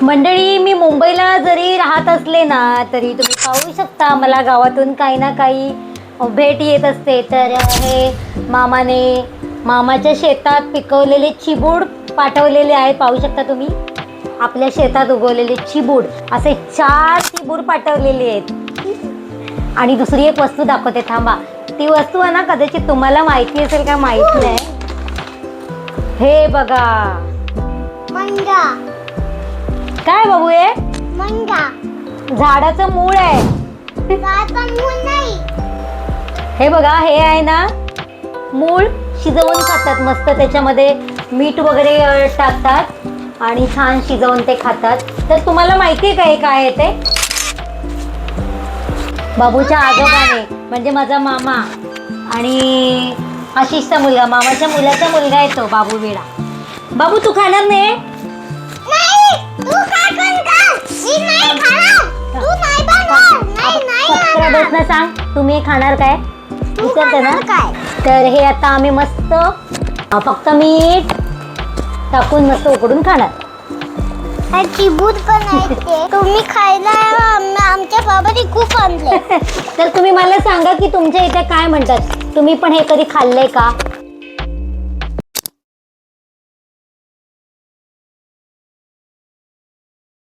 मंडळी, मी मुंबईला जरी राहत असले ना तरी तुम्ही पाहू शकता मला गावातून काही ना काही भेट येत असते. तर हे मामाच्या शेतात पिकवलेले चिबूड पाठवलेले आहेत. पाहू शकता तुम्ही आपल्या शेतात उगवलेले चिबूड, असे 4 चिबूड पाठवलेले आहेत. आणि दुसरी एक वस्तू दाखवते, थांबा. ती वस्तू आहे ना, कदाचित तुम्हाला माहिती असेल का माहित नाही. हे बघा, मंगा. काय बाबू आहे? मंगा. झाडाचं मूळ आहे. झाडाचं मूळ नाही. हे बघा, हे आहे ना मूळ, शिजवून खातात मस्त. त्याच्यामध्ये मीठ वगैरे टाकतात आणि छान शिजवून ते खातात. तर तुम्हाला माहिती आहे का हे काय आहे ते? बाबूच्या आजोबाने म्हणजे माझा मामा आणि आशिषचा मुलगा, मामाच्या मुलाचा मुलगा आहे तो बाबू वेडा. बाबू, तू खाणार नाही? तू काय करणार? मी नाही खाणार. तू नाही बनणार. नाही सबस्क्रायबर्सना सांग, तुम्ही हे खाणार काय? विचारते ना. काय? तर हे आता आम्ही मस्त फक्त मीठ टाकून मस्त उकडून खाणार. चिबूड पण आहे ते. तुम्ही खायला आमच्या बाबांनी खूप आणले. तर तुम्ही मला सांगा की तुमच्या इथे काय म्हणतात, तुम्ही पण हे कधी खाल्लंय का?